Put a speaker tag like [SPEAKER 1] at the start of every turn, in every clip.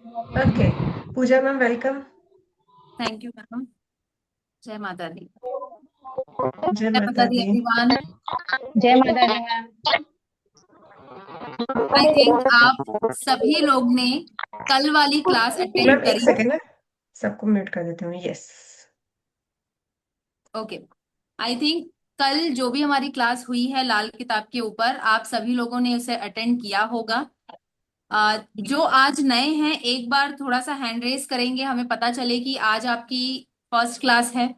[SPEAKER 1] Okay. Pooja ma'am welcome.
[SPEAKER 2] Thank you ma'am. जय माता दी।
[SPEAKER 1] जय
[SPEAKER 2] जय माता
[SPEAKER 1] माता
[SPEAKER 2] दी
[SPEAKER 1] दी।
[SPEAKER 2] एवरीवन।
[SPEAKER 3] जय माता दी मैम।
[SPEAKER 2] आई थिंक आप सभी लोग ने कल वाली क्लास अटेंड
[SPEAKER 1] मैम एक
[SPEAKER 2] करी।
[SPEAKER 1] सेकेंड ना, सबको म्यूट कर देती हूँ। यस।
[SPEAKER 2] ओके। आई थिंक कल जो भी हमारी क्लास हुई है लाल किताब के ऊपर, आप सभी लोगों ने उसे अटेंड किया होगा। जो आज नए हैं, एक बार थोड़ा सा हैंड रेस करेंगे, हमें पता चले कि आज आपकी फर्स्ट क्लास है।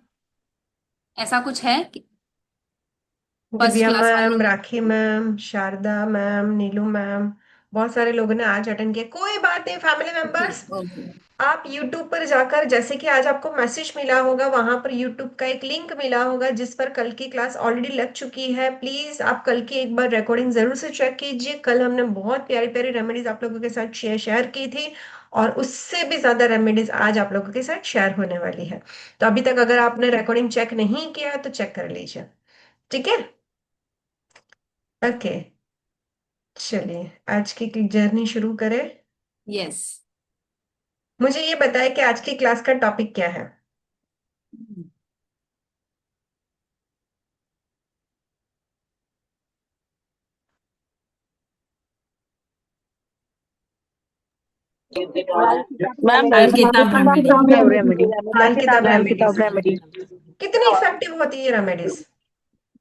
[SPEAKER 2] ऐसा कुछ है फर्स्ट
[SPEAKER 1] दिव्या
[SPEAKER 2] क्लास
[SPEAKER 1] मैम,
[SPEAKER 2] वाले?
[SPEAKER 1] राखी मैम, शारदा मैम, नीलू मैम, बहुत सारे लोगों ने आज अटेंड किया। कोई बात नहीं फैमिली
[SPEAKER 2] ओके
[SPEAKER 1] मेंबर्स।
[SPEAKER 2] ओके।
[SPEAKER 1] आप YouTube पर जाकर, जैसे कि आज आपको मैसेज मिला होगा, वहां पर YouTube का एक लिंक मिला होगा जिस पर कल की क्लास ऑलरेडी लग चुकी है। प्लीज आप कल की एक बार रिकॉर्डिंग जरूर से चेक कीजिए। कल हमने बहुत प्यारी प्यारी रेमेडीज आप लोगों के साथ शेयर की थी, और उससे भी ज्यादा रेमेडीज आज आप लोगों के साथ शेयर होने वाली है। तो अभी तक अगर आपने रिकॉर्डिंग चेक नहीं किया तो चेक कर लीजिए। ठीक है। ओके। चलिए आज की जर्नी शुरू करें।
[SPEAKER 2] यस।
[SPEAKER 1] मुझे ये बताएं कि आज की क्लास का टॉपिक क्या है।
[SPEAKER 3] मैम
[SPEAKER 2] लाल किताब रेमेडी।
[SPEAKER 3] रेमेडी।
[SPEAKER 1] लाल किताब
[SPEAKER 3] लाल
[SPEAKER 1] रेमेडीज
[SPEAKER 3] किताब रेमेडी।
[SPEAKER 1] कितनी इफेक्टिव होती है ये रेमेडीज?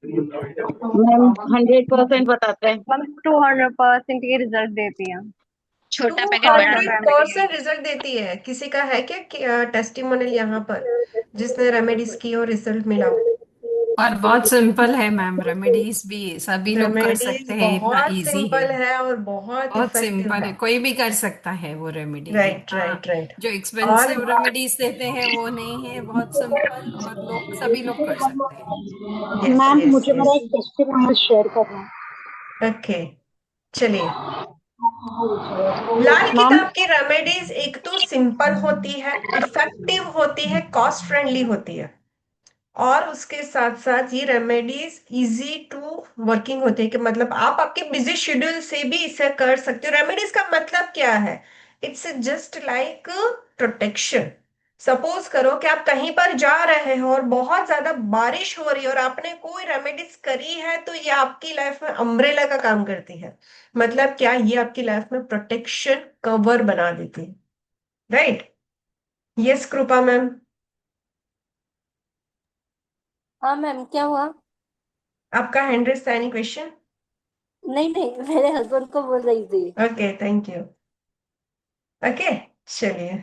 [SPEAKER 3] मैम 100% बताते हैं।
[SPEAKER 4] मैम 200% के रिजल्ट देती हैं।
[SPEAKER 1] टू
[SPEAKER 3] छोटा पैकेट बड़ा
[SPEAKER 1] हंड्रेड
[SPEAKER 3] रेमेडी है।
[SPEAKER 1] परसेंट रिजल्ट देती है। किसी का है क्या टेस्टिमोनियल यहाँ पर जिसने रेमेडीज की और रिजल्ट मिला हो?
[SPEAKER 5] और बहुत सिंपल है मैम, रेमेडीज भी सभी लोग कर
[SPEAKER 1] रेमेडीज
[SPEAKER 5] सकते हैं, इतना
[SPEAKER 1] बहुत
[SPEAKER 5] इजी है।
[SPEAKER 1] सिंपल है और बहुत
[SPEAKER 5] बहुत
[SPEAKER 1] इफेक्टिव
[SPEAKER 5] सिंपल
[SPEAKER 1] है।
[SPEAKER 5] है, कोई भी कर सकता है वो रेमेडी।
[SPEAKER 1] राइट
[SPEAKER 5] इतना
[SPEAKER 1] राइट राइट।
[SPEAKER 5] जो
[SPEAKER 1] और
[SPEAKER 5] एक्सपेंसिव रेमेडीज देते हैं वो नहीं है, बहुत सिंपल, और लोग सभी लोग कर सकते हैं।
[SPEAKER 1] यस
[SPEAKER 3] मैम
[SPEAKER 1] यस
[SPEAKER 3] मुझे
[SPEAKER 1] यस।
[SPEAKER 3] मेरा एक टेस्टिमोनियल शेयर करना है।
[SPEAKER 1] ओके। चलिए। लाल
[SPEAKER 3] मैम
[SPEAKER 1] किताब की रेमेडीज एक तो सिंपल होती है, इफेक्टिव होती है, कॉस्ट फ्रेंडली होती है, और उसके साथ साथ ये रेमेडीज इजी टू वर्किंग होती है। कि मतलब आप आपके बिजी शेड्यूल से भी इसे कर सकते हो। रेमेडीज का मतलब क्या है? It's just like protection. Suppose करो कि आप कहीं पर जा रहे हो और बहुत ज्यादा बारिश हो रही है और आपने कोई रेमेडीज करी है, तो ये आपकी लाइफ में अम्ब्रेला का काम करती है। मतलब क्या, ये आपकी लाइफ में प्रोटेक्शन कवर बना देती है। राइट। यस कृपा मैम।
[SPEAKER 4] हाँ मैम, क्या हुआ?
[SPEAKER 1] आपका हैंड रेस था, एनी क्वेश्चन?
[SPEAKER 4] नहीं नहीं, मेरे हस्बैंड को बोल रही थी।
[SPEAKER 1] Okay thank you. ओके। चलिए।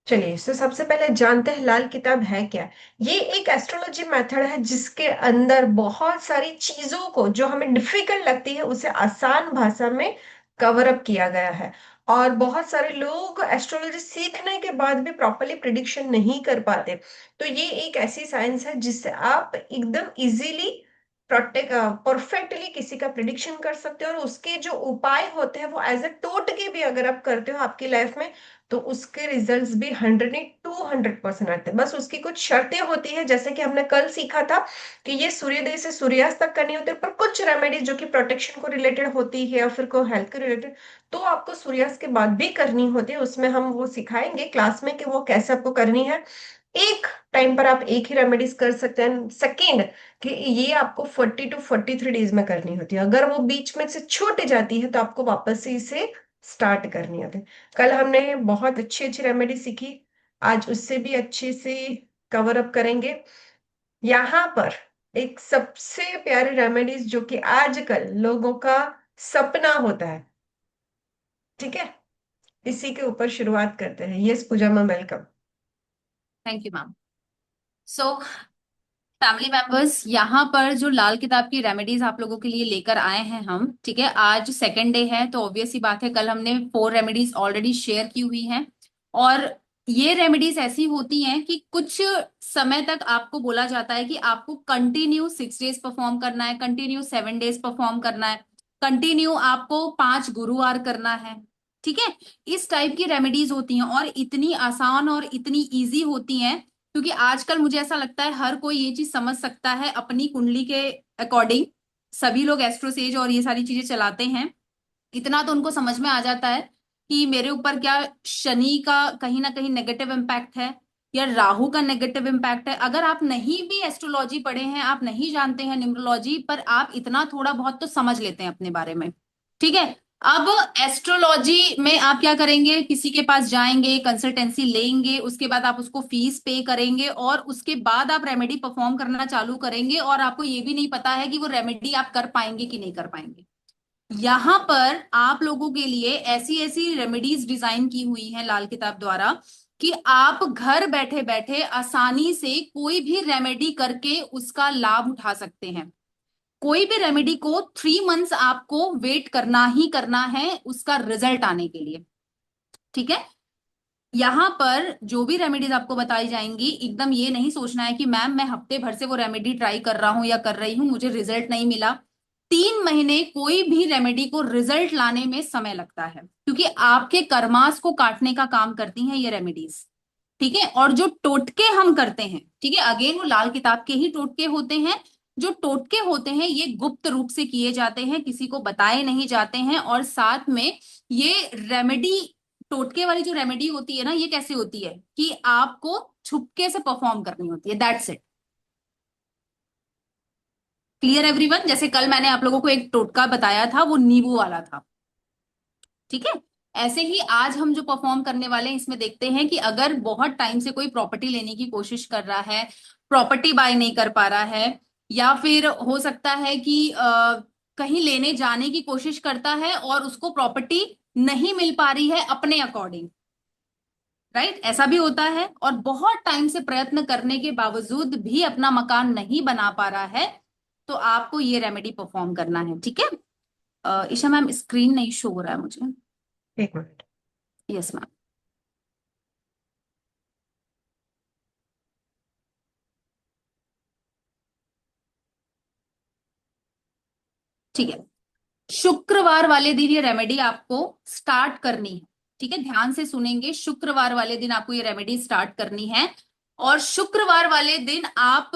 [SPEAKER 1] चलिए तो सबसे पहले जानते हैं लाल किताब है क्या। ये एक एस्ट्रोलॉजी मेथड है जिसके अंदर बहुत सारी चीजों को जो हमें डिफिकल्ट लगती है उसे आसान भाषा में कवर अप किया गया है। और बहुत सारे लोग एस्ट्रोलॉजी सीखने के बाद भी प्रॉपरली प्रिडिक्शन नहीं कर पाते। तो ये एक ऐसी साइंस है जिससे आप एकदम इजीली प्रोटेक्ट परफेक्टली किसी का प्रिडिक्शन कर सकते हो। और उसके जो उपाय होते हैं वो एज ए टोटके भी अगर आप करते हो आपकी लाइफ में, तो उसके रिजल्ट्स भी 100 नहीं 200% आते हैं। बस उसकी कुछ शर्तें होती है, जैसे कि हमने कल सीखा था कि ये सूर्योदय से सूर्यास्त तक करनी होती है। पर कुछ रेमेडीज जो कि प्रोटेक्शन को रिलेटेड होती है या फिर को हेल्थ के रिलेटेड, तो आपको सूर्यास्त के बाद भी करनी होती है। उसमें हम वो सिखाएंगे क्लास में कि वो कैसे आपको करनी है। एक टाइम पर आप एक ही रेमेडीज कर सकते हैं। सेकेंड, कि ये आपको 40 to 43 डेज में करनी होती है। अगर वो बीच में से छूट जाती है तो आपको वापस से इसे स्टार्ट करनी होती है। कल हमने बहुत अच्छी अच्छी रेमेडी सीखी, आज उससे भी अच्छे से कवर अप करेंगे। यहाँ पर एक सबसे प्यारी रेमेडीज जो कि आजकल लोगों का सपना होता है। ठीक है, इसी के ऊपर शुरुआत करते हैं। Yes Pooja ma'am welcome.
[SPEAKER 2] Thank you ma'am. So family members, यहाँ पर जो लाल किताब की रेमेडीज आप लोगों के लिए लेकर आए हैं हम, ठीक है। आज सेकेंड डे है तो ऑब्वियस सी बात है, कल हमने 4 रेमेडीज ऑलरेडी शेयर की हुई हैं। और ये रेमेडीज ऐसी होती हैं कि कुछ समय तक आपको बोला जाता है कि आपको कंटिन्यू 6 डेज परफॉर्म करना है, कंटिन्यू 7 डेज परफॉर्म करना है, कंटिन्यू आपको 5 गुरुवार करना है। ठीक है, इस टाइप की रेमेडीज होती हैं और इतनी आसान और इतनी इजी होती हैं, क्योंकि आजकल मुझे ऐसा लगता है हर कोई ये चीज समझ सकता है अपनी कुंडली के अकॉर्डिंग। सभी लोग एस्ट्रोसेज और ये सारी चीजें चलाते हैं। इतना तो उनको समझ में आ जाता है कि मेरे ऊपर क्या शनि का कहीं ना कहीं नेगेटिव इम्पैक्ट है या राहु का नेगेटिव इम्पैक्ट है। अगर आप नहीं भी एस्ट्रोलॉजी पढ़े हैं, आप नहीं जानते हैं न्यूमरोलॉजी, पर आप इतना थोड़ा बहुत तो समझ लेते हैं अपने बारे में। ठीक है, अब एस्ट्रोलॉजी में आप क्या करेंगे, किसी के पास जाएंगे, कंसल्टेंसी लेंगे, उसके बाद आप उसको फीस पे करेंगे और उसके बाद आप रेमेडी परफॉर्म करना चालू करेंगे और आपको ये भी नहीं पता है कि वो रेमेडी आप कर पाएंगे कि नहीं कर पाएंगे। यहाँ पर आप लोगों के लिए ऐसी ऐसी रेमेडीज डिजाइन की हुई हैं लाल किताब द्वारा कि आप घर बैठे बैठे आसानी से कोई भी रेमेडी करके उसका लाभ उठा सकते हैं। कोई भी रेमेडी को 3 मंथ्स आपको वेट करना ही करना है उसका रिजल्ट आने के लिए। ठीक है, यहाँ पर जो भी रेमेडीज आपको बताई जाएंगी, एकदम ये नहीं सोचना है कि मैम मैं हफ्ते भर से वो रेमेडी ट्राई कर रहा हूं या कर रही हूं, मुझे रिजल्ट नहीं मिला। 3 महीने कोई भी रेमेडी को रिजल्ट लाने में समय लगता है, क्योंकि आपके कर्मास को काटने का काम करती हैं ये रेमेडीज। ठीक है, और जो टोटके हम करते हैं, ठीक है, अगेन वो लाल किताब के ही टोटके होते हैं। जो टोटके होते हैं ये गुप्त रूप से किए जाते हैं, किसी को बताए नहीं जाते हैं। और साथ में ये रेमेडी, टोटके वाली जो रेमेडी होती है ना, ये कैसे होती है कि आपको छुपके से परफॉर्म करनी होती है, दैट्स इट। Clear everyone? जैसे कल मैंने आप लोगों को एक टोटका बताया था, वो नींबू वाला था। ठीक है, ऐसे ही आज हम जो परफॉर्म करने वाले हैं इसमें देखते हैं कि अगर बहुत टाइम से कोई प्रॉपर्टी लेने की कोशिश कर रहा है, प्रॉपर्टी बाय नहीं कर पा रहा है, या फिर हो सकता है कि कहीं लेने जाने की कोशिश करता है और उसको प्रॉपर्टी नहीं मिल पा रही है अपने अकॉर्डिंग, राइट, ऐसा भी होता है। और बहुत टाइम से प्रयत्न करने के बावजूद भी अपना मकान नहीं बना पा रहा है, तो आपको ये रेमेडी परफॉर्म करना है। ठीक है, ईशा मैम स्क्रीन नहीं शो हो रहा है मुझे।
[SPEAKER 1] एक मिनट।
[SPEAKER 2] Yes ma'am. ठीक है, शुक्रवार वाले दिन ये रेमेडी आपको स्टार्ट करनी है। ठीक है, ध्यान से सुनेंगे, शुक्रवार वाले दिन आपको ये रेमेडी स्टार्ट करनी है। और शुक्रवार वाले दिन आप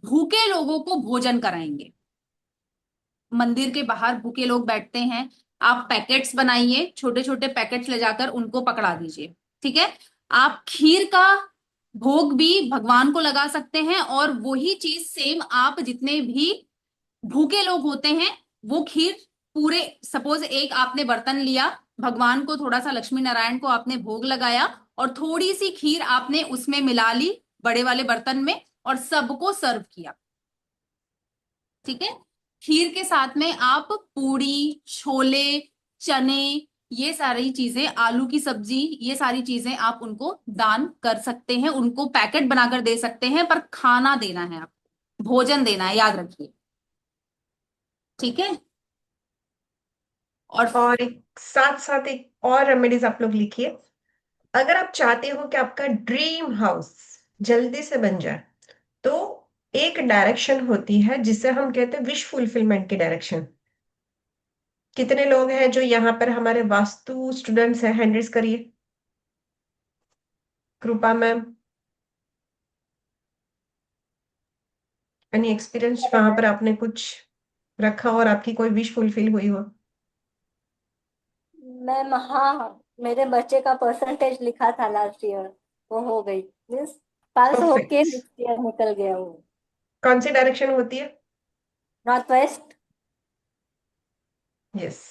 [SPEAKER 2] भूखे लोगों को भोजन कराएंगे। मंदिर के बाहर भूखे लोग बैठते हैं, आप पैकेट्स बनाइए, छोटे छोटे पैकेट्स ले जाकर उनको पकड़ा दीजिए। ठीक है, आप खीर का भोग भी भगवान को लगा सकते हैं और वही चीज सेम आप जितने भी भूखे लोग होते हैं वो खीर पूरे, सपोज एक आपने बर्तन लिया, भगवान को थोड़ा सा, लक्ष्मी नारायण को आपने भोग लगाया और थोड़ी सी खीर आपने उसमें मिला ली बड़े वाले बर्तन में और सबको सर्व किया। ठीक है, खीर के साथ में आप पूड़ी, छोले, चने, ये सारी चीजें, आलू की सब्जी, ये सारी चीजें आप उनको दान कर सकते हैं, उनको पैकेट बनाकर दे सकते हैं, पर खाना देना है, आप भोजन देना है, याद रखिए। ठीक है, और
[SPEAKER 1] और एक साथ साथ एक और रेमेडीज आप लोग लिखिए। अगर आप चाहते हो कि आपका ड्रीम हाउस जल्दी से बन जाए, तो एक डायरेक्शन होती है जिसे हम कहते हैं विश फुलफिलमेंट की डायरेक्शन। कितने लोग हैं जो यहाँ पर हमारे वास्तु स्टूडेंट्स हैं? हैंड रेज करिए। कृपा मैम, एनी एक्सपीरियंस वहां पर आपने कुछ रखा हो और आपकी कोई विश फुलफिल हुई हो?
[SPEAKER 4] मैम हाँ, मेरे बच्चे का परसेंटेज लिखा था लास्ट ईयर, वो हो गई, मीन्स पास होके
[SPEAKER 1] परफेक्ट।
[SPEAKER 4] नेक्स्ट ईयर निकल गया वो।
[SPEAKER 1] कौन सी डायरेक्शन होती है?
[SPEAKER 4] North west.
[SPEAKER 1] यस।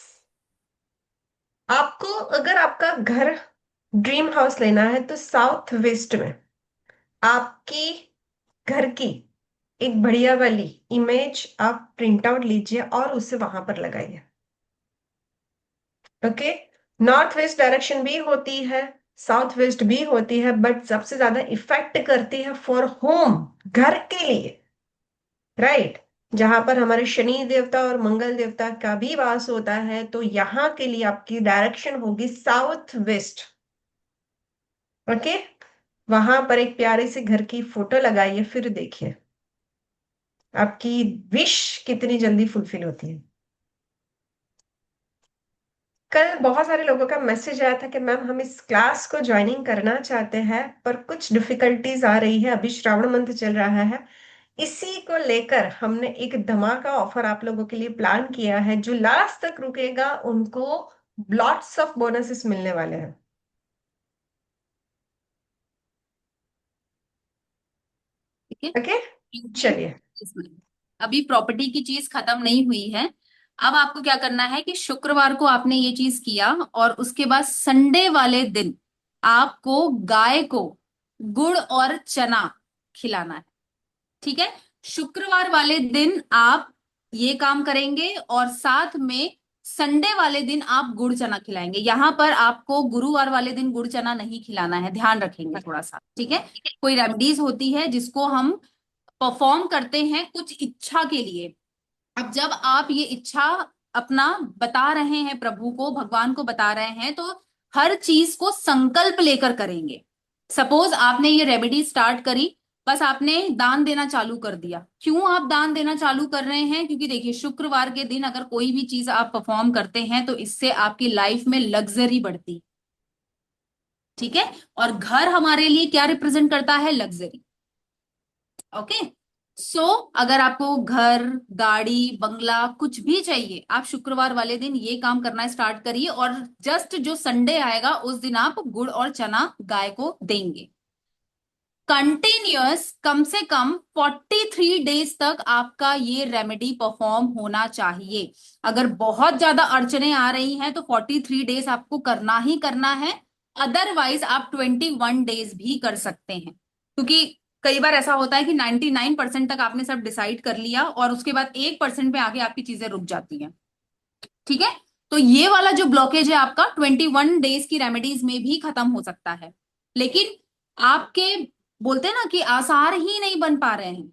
[SPEAKER 1] आपको अगर आपका घर ड्रीम हाउस लेना है तो साउथ वेस्ट में आपकी घर की एक बढ़िया वाली इमेज आप प्रिंट आउट लीजिए और उसे वहां पर लगाइए। ओके, नॉर्थ वेस्ट डायरेक्शन भी होती है, साउथ वेस्ट भी होती है, बट सबसे ज्यादा इफेक्ट करती है फॉर होम, घर के लिए, राइट, जहां पर हमारे शनि देवता और मंगल देवता का भी वास होता है। तो यहाँ के लिए आपकी डायरेक्शन होगी साउथ वेस्ट। ओके, वहां पर एक प्यारे से घर की फोटो लगाइए, फिर देखिए आपकी विश कितनी जल्दी फुलफिल होती है। कल बहुत सारे लोगों का मैसेज आया था कि मैम हम इस क्लास को ज्वाइनिंग करना चाहते हैं पर कुछ डिफिकल्टीज आ रही है, अभी श्रावण मंथ चल रहा है। इसी को लेकर हमने एक धमाका ऑफर आप लोगों के लिए प्लान किया है। जो लास्ट तक रुकेगा उनको लॉट्स ऑफ बोनसेस मिलने वाले हैं।
[SPEAKER 2] ठीक है,
[SPEAKER 1] ओके,
[SPEAKER 2] क्योंकि
[SPEAKER 1] चलिए।
[SPEAKER 2] इसमें अभी प्रॉपर्टी की चीज खत्म नहीं हुई है। अब आपको क्या करना है कि शुक्रवार को आपने ये चीज किया और उसके बाद संडे वाले दिन आपको गाय को गुड़ और चना खिलाना है। ठीक है, शुक्रवार वाले दिन आप ये काम करेंगे और साथ में संडे वाले दिन आप गुड़ चना खिलाएंगे। यहां पर आपको गुरुवार वाले दिन गुड़ चना नहीं खिलाना है, ध्यान रखेंगे थोड़ा सा। ठीक है, कोई रेमेडीज होती है जिसको हम परफॉर्म करते हैं कुछ इच्छा के लिए। अब जब आप ये इच्छा अपना बता रहे हैं, प्रभु को, भगवान को बता रहे हैं, तो हर चीज को संकल्प लेकर करेंगे। सपोज आपने ये रेमेडी स्टार्ट करी, बस आपने दान देना चालू कर दिया। क्यों आप दान देना चालू कर रहे हैं? क्योंकि देखिए, शुक्रवार के दिन अगर कोई भी चीज आप परफॉर्म करते हैं तो इससे आपकी लाइफ में लग्जरी बढ़ती। ठीक है, और घर हमारे लिए क्या रिप्रेजेंट करता है? लग्जरी। ओके, सो अगर आपको घर, गाड़ी, बंगला कुछ भी चाहिए, आप शुक्रवार वाले दिन ये काम करना स्टार्ट करिए और जस्ट जो संडे आएगा उस दिन आप गुड़ और चना गाय को देंगे। कंटिन्यूअस कम से कम 43 डेज तक आपका ये रेमेडी परफॉर्म होना चाहिए। अगर बहुत ज्यादा अड़चने आ रही हैं तो 43 डेज आपको करना ही करना है। अदरवाइज आप 21 डेज भी कर सकते हैं, क्योंकि कई बार ऐसा होता है कि 99% तक आपने सब डिसाइड कर लिया और उसके बाद 1% पे आगे आपकी चीजें रुक जाती हैं। ठीक है, तो ये वाला जो ब्लॉकेज है आपका 21 डेज की रेमेडीज में भी खत्म हो सकता है। लेकिन आपके बोलते हैं ना कि आसार ही नहीं बन पा रहे हैं,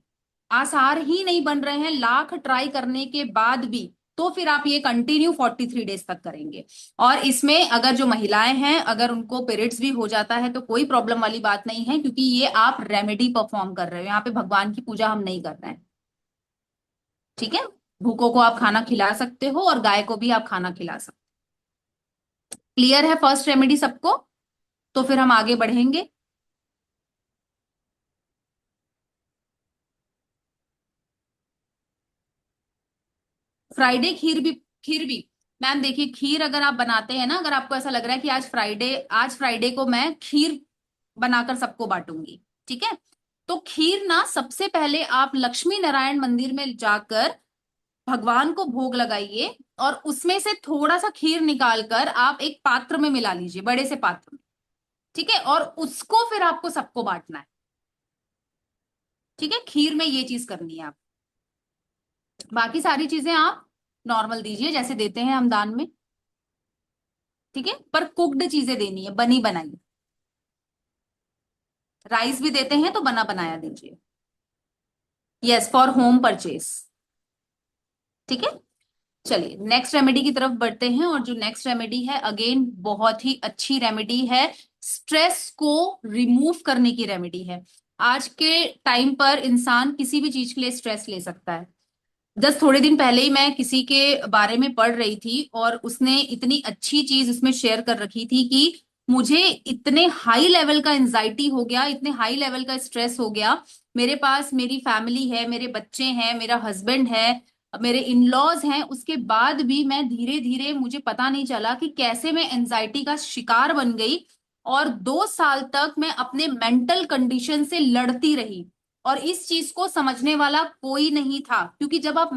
[SPEAKER 2] आसार ही नहीं बन रहे हैं लाख ट्राई करने के बाद भी, तो फिर आप ये कंटिन्यू 43 डेज तक करेंगे। और इसमें अगर जो महिलाएं हैं, अगर उनको पीरियड्स भी हो जाता है तो कोई प्रॉब्लम वाली बात नहीं है, क्योंकि ये आप रेमेडी परफॉर्म कर रहे हो, यहाँ पे भगवान की पूजा हम नहीं कर रहे हैं। ठीक है, भूखों को आप खाना खिला सकते हो और गाय को भी आप खाना खिला सकते हो। क्लियर है फर्स्ट रेमेडी सबको? तो फिर हम आगे बढ़ेंगे। फ्राइडे खीर भी मैम देखिए, खीर अगर आप बनाते हैं ना, अगर आपको ऐसा लग रहा है कि आज फ्राइडे को मैं खीर बनाकर सबको बांटूंगी, ठीक है, तो खीर ना सबसे पहले आप लक्ष्मी नारायण मंदिर में जाकर भगवान को भोग लगाइए और उसमें से थोड़ा सा खीर निकाल कर आप एक पात्र में मिला लीजिए, बड़े से पात्र में। ठीक है, और उसको फिर आपको सबको बांटना है। ठीक है, खीर में ये चीज करनी है आप। बाकी सारी चीजें आप नॉर्मल दीजिए जैसे देते हैं हम दान में। ठीक है, पर कुक्ड चीजें देनी है, बनी बनाई। राइस भी देते हैं तो बना बनाया दीजिए। Yes, for home purchase. ठीक है, चलिए नेक्स्ट रेमेडी की तरफ बढ़ते हैं। और जो नेक्स्ट रेमेडी है, अगेन बहुत ही अच्छी रेमेडी है, स्ट्रेस को रिमूव करने की रेमेडी है। आज के टाइम पर इंसान किसी भी चीज के लिए स्ट्रेस ले सकता है। जस्ट थोड़े दिन पहले ही मैं किसी के बारे में पढ़ रही थी और उसने इतनी अच्छी चीज उसमें शेयर कर रखी थी कि मुझे इतने हाई लेवल का एंजाइटी हो गया, इतने हाई लेवल का स्ट्रेस हो गया। मेरे पास मेरी फैमिली है, मेरे बच्चे हैं, मेरा हस्बैंड है, मेरे इन लॉज हैं, उसके बाद भी मैं धीरे धीरे, मुझे पता नहीं चला कि कैसे मैं एंजाइटी का शिकार बन गई। और 2 साल तक मैं अपने मेंटल कंडीशन से लड़ती रही और इस चीज को समझने वाला कोई नहीं था। क्योंकि जब आप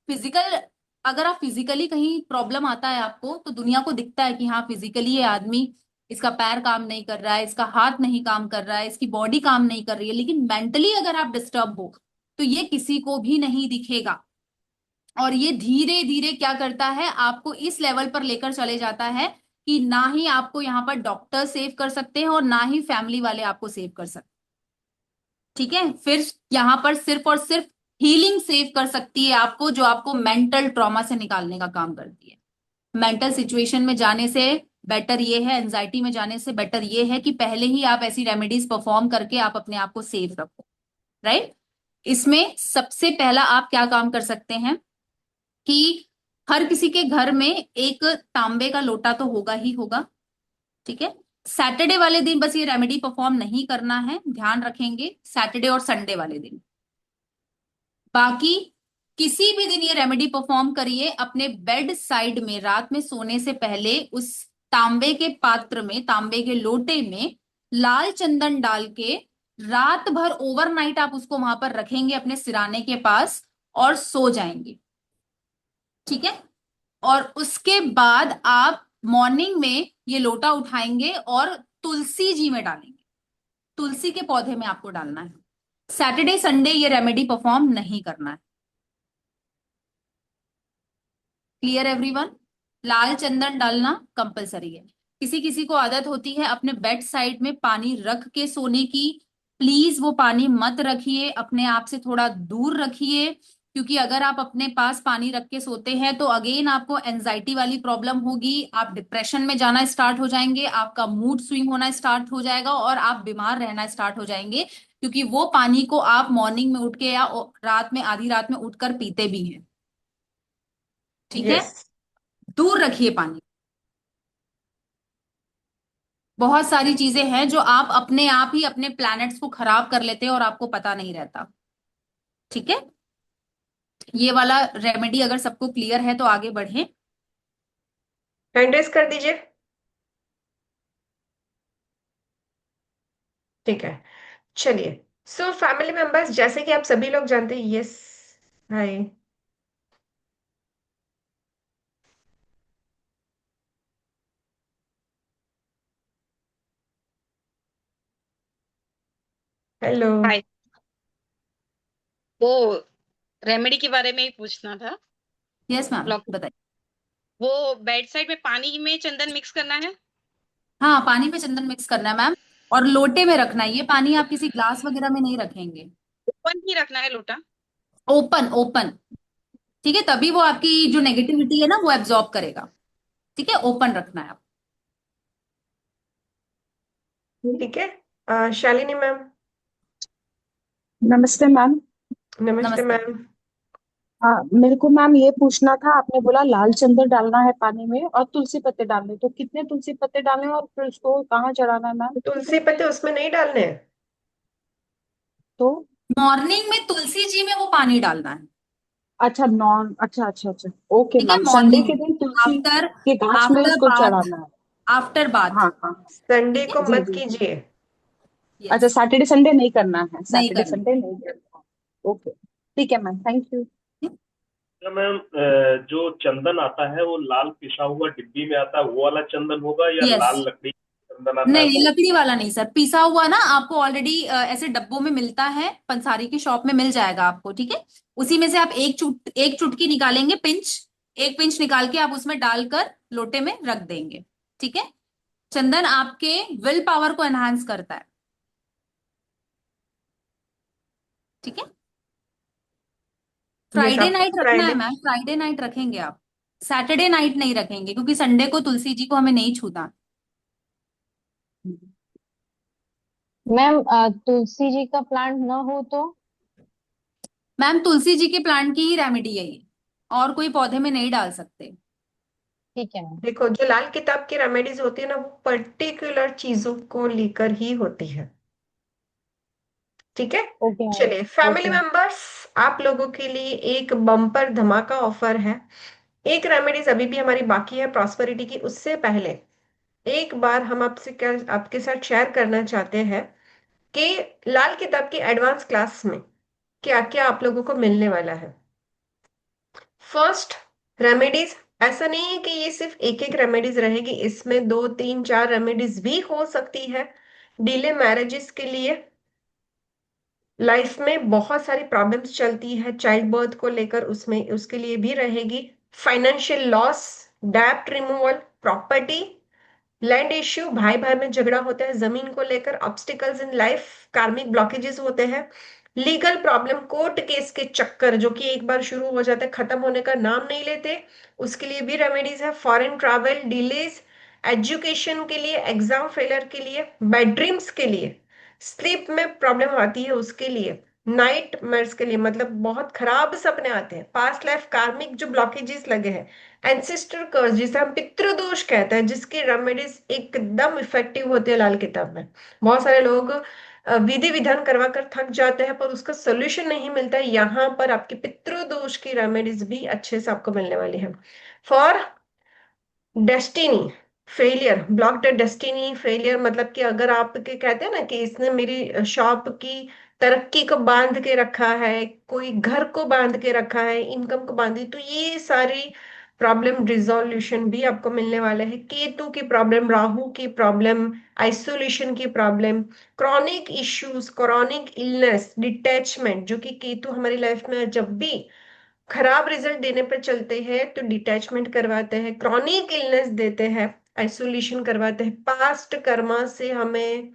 [SPEAKER 2] फिजिकल अगर आप फिजिकली कहीं प्रॉब्लम आता है आपको, तो दुनिया को दिखता है कि हाँ फिजिकली ये आदमी, इसका पैर काम नहीं कर रहा है, इसका हाथ नहीं काम कर रहा है, इसकी बॉडी काम नहीं कर रही है। लेकिन मेंटली अगर आप डिस्टर्ब हो तो ये किसी को भी नहीं दिखेगा। और ये धीरे धीरे क्या करता है, आपको इस लेवल पर लेकर चले जाता है कि ना ही आपको यहाँ पर डॉक्टर सेव कर सकते हैं और ना ही फैमिली वाले आपको सेव कर सकते। ठीक है, फिर यहां पर सिर्फ और सिर्फ हीलिंग सेव कर सकती है आपको, जो आपको मेंटल ट्रॉमा से निकालने का काम करती है। मेंटल सिचुएशन में जाने से बेटर ये है, एंजाइटी में जाने से बेटर ये है कि पहले ही आप ऐसी रेमेडीज परफॉर्म करके आप अपने आप को सेफ रखो, राइट। इसमें सबसे पहला आप क्या काम कर सकते हैं कि हर किसी के घर में एक तांबे का लोटा तो होगा ही होगा, ठीक है। सैटरडे वाले दिन बस ये रेमेडी परफॉर्म नहीं करना है, ध्यान रखेंगे, सैटरडे और संडे वाले दिन। बाकी किसी भी दिन ये रेमेडी परफॉर्म करिए, अपने बेड साइड में रात में सोने से पहले उस तांबे के पात्र में, तांबे के लोटे में लाल चंदन डाल के रात भर ओवरनाइट आप उसको वहां पर रखेंगे अपने सिराने के पास और सो जाएंगे, ठीक है। और उसके बाद आप मॉर्निंग में ये लोटा उठाएंगे और तुलसी जी में डालेंगे, तुलसी के पौधे में आपको डालना है। सैटरडे संडे ये रेमेडी परफॉर्म नहीं करना है। Clear everyone? लाल चंदन डालना कंपलसरी है। किसी किसी को आदत होती है अपने बेड साइड में पानी रख के सोने की, प्लीज वो पानी मत रखिए, अपने आप से थोड़ा दूर रखिए, क्योंकि अगर आप अपने पास पानी रख के सोते हैं तो अगेन आपको एंजाइटी वाली प्रॉब्लम होगी, आप डिप्रेशन में जाना स्टार्ट हो जाएंगे, आपका मूड स्विंग होना स्टार्ट हो जाएगा और आप बीमार रहना स्टार्ट हो जाएंगे, क्योंकि वो पानी को आप मॉर्निंग में उठ के या रात में, आधी रात में उठकर पीते भी हैं, ठीक है।
[SPEAKER 1] यस।
[SPEAKER 2] दूर रखिए पानी। बहुत सारी चीजें हैं जो आप अपने आप ही अपने प्लैनेट्स को खराब कर लेते हैं और आपको पता नहीं रहता, ठीक है। ये वाला रेमेडी अगर सबको क्लियर है तो आगे बढ़े।
[SPEAKER 1] हैंड रेस कर दीजिए। ठीक है, चलिए। सो फैमिली मेंबर्स, जैसे कि आप सभी लोग जानते हैं, यस, हाय, हेलो।
[SPEAKER 3] हाय। वो रेमेडी के बारे में ही पूछना था।
[SPEAKER 2] Yes ma'am,
[SPEAKER 3] lock.
[SPEAKER 2] बताइए।
[SPEAKER 3] वो बेड साइड में पानी में चंदन मिक्स करना है।
[SPEAKER 2] हाँ, पानी पे चंदन मिक्स करना है मैम, और लोटे में रखना है। ये पानी आप किसी ग्लास वगैरह में नहीं रखेंगे,
[SPEAKER 3] ओपन ही रखना है लोटा।
[SPEAKER 2] ओपन ओपन, ठीक है, तभी वो आपकी जो नेगेटिविटी है ना वो एब्जॉर्ब करेगा, ठीक है। ओपन रखना है आप।
[SPEAKER 1] ठीक है, शालिनी मैम।
[SPEAKER 6] नमस्ते मैम।
[SPEAKER 1] नमस्ते
[SPEAKER 2] नमस्ते।
[SPEAKER 1] मैम।
[SPEAKER 6] हाँ, मेरे को मैम ये पूछना था, आपने बोला लाल चंदन डालना है पानी में और तुलसी पत्ते डालने, तो कितने तुलसी पत्ते डालने हैं और फिर उसको कहाँ चढ़ाना है मैम?
[SPEAKER 1] तुलसी पत्ते उसमें नहीं डालने हैं।
[SPEAKER 6] तो
[SPEAKER 2] मॉर्निंग में तुलसी जी में वो पानी डालना है,
[SPEAKER 6] अच्छा, नॉन, अच्छा अच्छा अच्छा, ओके
[SPEAKER 2] ठीक है।
[SPEAKER 6] मैम, संडे
[SPEAKER 2] मॉर्निंग
[SPEAKER 6] के
[SPEAKER 2] में,
[SPEAKER 6] दिन तुलसी
[SPEAKER 2] आफ्टर,
[SPEAKER 6] के गाछ में
[SPEAKER 2] आफ्टर
[SPEAKER 6] उसको
[SPEAKER 2] बाथ,
[SPEAKER 6] चढ़ाना है।
[SPEAKER 2] आफ्टर बाथ,
[SPEAKER 6] हाँ हाँ।
[SPEAKER 1] संडे
[SPEAKER 2] ठीक है।
[SPEAKER 1] को
[SPEAKER 6] जी
[SPEAKER 1] मत
[SPEAKER 6] जी।
[SPEAKER 1] कीजिए।
[SPEAKER 6] अच्छा,
[SPEAKER 2] यस,
[SPEAKER 6] सैटरडे संडे नहीं करना है,
[SPEAKER 2] नहीं
[SPEAKER 6] सैटरडे
[SPEAKER 2] करना।
[SPEAKER 6] संडे नहीं करना है। ओके, ठीक है मैम, थैंक यू।
[SPEAKER 7] क्या मैम, जो चंदन आता है वो लाल पिसा हुआ डिब्बी में आता है, वो वाला चंदन होगा या
[SPEAKER 2] यस,
[SPEAKER 7] लाल लकड़ी चंदन आता है
[SPEAKER 2] नहीं
[SPEAKER 7] वो?
[SPEAKER 2] लकड़ी वाला नहीं सर, पिसा हुआ ना आपको ऑलरेडी ऐसे डब्बों में मिलता है, पंसारी की शॉप में मिल जाएगा आपको, ठीक है। उसी में से आप एक चुटकी निकालेंगे, पिंच, एक पिंच निकाल के आप उसमें डालकर लोटे में रख देंगे, ठीक है। चंदन आपके विल पावर को एनहांस करता है, ठीक है।
[SPEAKER 1] यस,
[SPEAKER 2] फ्राइडे
[SPEAKER 1] आपको
[SPEAKER 2] नाइट रखना है
[SPEAKER 1] फ्राइडे।
[SPEAKER 2] मैम, फ्राइडे नाइट रखेंगे आप, सैटरडे नाइट नहीं रखेंगे, क्योंकि संडे को तुलसी जी को हमें नहीं छूना।
[SPEAKER 3] मैम तुलसी जी का प्लांट ना हो तो?
[SPEAKER 2] मैम तुलसी जी के प्लांट की ही रेमेडी है ये, और कोई पौधे में नहीं डाल सकते।
[SPEAKER 3] ठीक है मैम।
[SPEAKER 1] देखो, जो लाल किताब की रेमेडीज होती है ना, वो पर्टिकुलर चीजों को लेकर ही होती है, ठीक है।
[SPEAKER 3] Okay ma'am.
[SPEAKER 1] चलिए फैमिली
[SPEAKER 3] ओके।
[SPEAKER 1] मेंबर्स, आप लोगों के लिए एक बम्पर धमाका ऑफर है। एक रेमेडीज अभी भी हमारी बाकी है प्रॉस्पेरिटी की, उससे पहले एक बार हम आपसे क्या, आपके साथ शेयर करना चाहते हैं कि लाल किताब की एडवांस क्लास में क्या क्या आप लोगों को मिलने वाला है। First, remedies. ऐसा नहीं है कि ये सिर्फ एक एक रेमेडीज रहेगी, इसमें दो तीन चार रेमेडीज भी हो सकती है। डिले मैरिजेस के लिए, लाइफ में बहुत सारी प्रॉब्लम्स चलती है चाइल्ड बर्थ को लेकर, उसमें उसके लिए भी रहेगी। फाइनेंशियल लॉस, डेब्ट रिमूवल, प्रॉपर्टी, लैंड इश्यू, भाई भाई में झगड़ा होता है जमीन को लेकर, ऑब्स्टिकल्स इन लाइफ, कार्मिक ब्लॉकेजेस होते हैं, लीगल प्रॉब्लम, कोर्ट केस के चक्कर जो कि एक बार शुरू हो जाते हैं खत्म होने का नाम नहीं लेते, उसके लिए भी रेमेडीज है। फॉरेन ट्रैवल डिलेज, एजुकेशन के लिए, एग्जाम फेलियर के लिए, बैड ड्रीम्स के लिए, स्लीप में प्रॉब्लम आती है उसके लिए, नाइट मेयर्स के लिए, मतलब बहुत खराब सपने आते हैं, पास्ट लाइफ कार्मिक जो ब्लॉकेजेस लगे हैं, एंसेस्टर कर्स जिसे हम पितृदोष कहते हैं, जिसकी रेमेडीज एकदम इफेक्टिव होती है लाल किताब में। बहुत सारे लोग विधि विधान करवा कर थक जाते हैं पर उसका सोल्यूशन नहीं मिलता है, यहाँ पर आपके पितृदोष की रेमेडीज भी अच्छे से आपको मिलने वाली है। For destiny failure, blocked destiny failure, मतलब कि अगर आपके कहते हैं ना कि इसने मेरी शॉप की तरक्की को बांध के रखा है, कोई घर को बांध के रखा है, इनकम को बांधी, तो ये सारी प्रॉब्लम रिजोल्यूशन भी आपको मिलने वाले हैं। केतु की प्रॉब्लम, राहु की प्रॉब्लम, आइसोलेशन की problem, chronic issues, chronic illness, detachment, जो कि केतु हमारी लाइफ में जब भी खराब रिजल्ट देने पर चलते हैं तो डिटैचमेंट करवाते हैं, क्रॉनिक इलनेस देते हैं, आइसोलेशन करवाते हैं, पास्ट कर्मा से हमें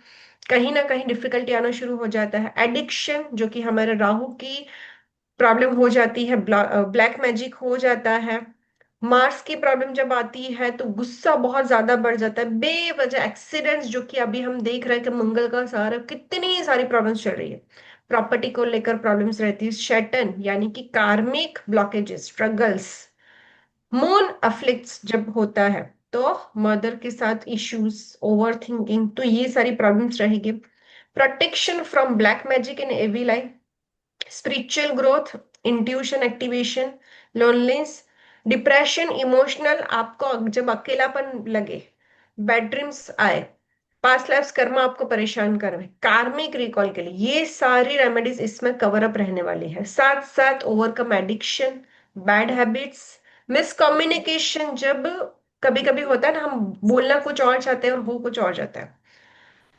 [SPEAKER 1] कहीं ना कहीं डिफिकल्टी आना शुरू हो जाता है, एडिक्शन जो कि हमारे राहु की प्रॉब्लम हो जाती है, ब्लैक मैजिक हो जाता है, मार्स की प्रॉब्लम जब आती है तो गुस्सा बहुत ज्यादा बढ़ जाता है, बेवजह एक्सीडेंट्स, जो कि अभी हम देख रहे हैं कि मंगल का सारा कितनी सारी प्रॉब्लम्स चल रही है, प्रॉपर्टी को लेकर प्रॉब्लम्स रहती है, शैटन यानी कि कार्मिक ब्लॉकेजेस, स्ट्रगल्स, मून अफ्लिक्ट्स जब होता है तो मदर के साथ इश्यूज, ओवर थिंकिंग, तो ये सारी प्रॉब्लम्स रहेगी, protection from black magic in every life, spiritual growth, intuition activation, loneliness, depression, emotional, आपको जब अकेलापन लगे, बैड ड्रीम्स आए, पास्ट लाइफ कर्मा आपको परेशान कर रहे, कार्मिक रिकॉल के लिए, ये सारी रेमेडीज इसमें कवर अप रहने वाली है। साथ साथ overcome addiction, bad habits, miscommunication, जब कभी कभी होता है ना हम बोलना कुछ और चाहते हैं और हो कुछ और जाता है,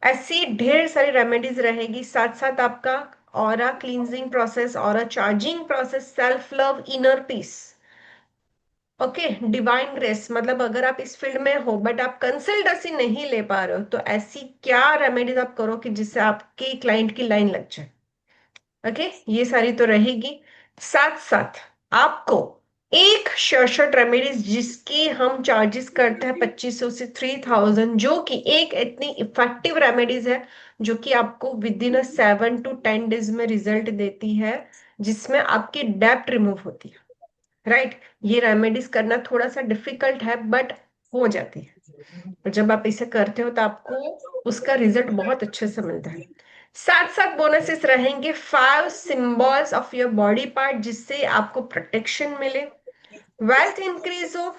[SPEAKER 1] ऐसी ढेर सारी रेमेडीज रहेगी। साथ साथ आपका aura cleansing process, aura charging process, self love, inner peace, okay, divine grace, मतलब अगर आप इस फील्ड में हो बट आप कंसल्टेंसी नहीं ले पा रहे हो तो ऐसी क्या रेमेडीज आप करो कि जिससे आपके क्लाइंट की लाइन लग जाए। ओके, ये सारी तो रहेगी। साथ साथ आपको एक शॉर्ट रेमेडीज जिसकी हम चार्जेस करते हैं 2500 से 3000, जो कि एक इतनी इफेक्टिव रेमेडीज है जो कि आपको विद इन 7 to 10 डेज में रिजल्ट देती है, जिसमें आपकी डेप्ट रिमूव होती है, राइट। ये रेमेडीज करना थोड़ा सा डिफिकल्ट है बट हो जाती है, और जब आप इसे करते हो तो आपको उसका रिजल्ट बहुत अच्छे से मिलता है। साथ साथ बोनसेस रहेंगे, 5 symbols of your body part, जिससे आपको प्रोटेक्शन मिले, वेल्थ इंक्रीज हो,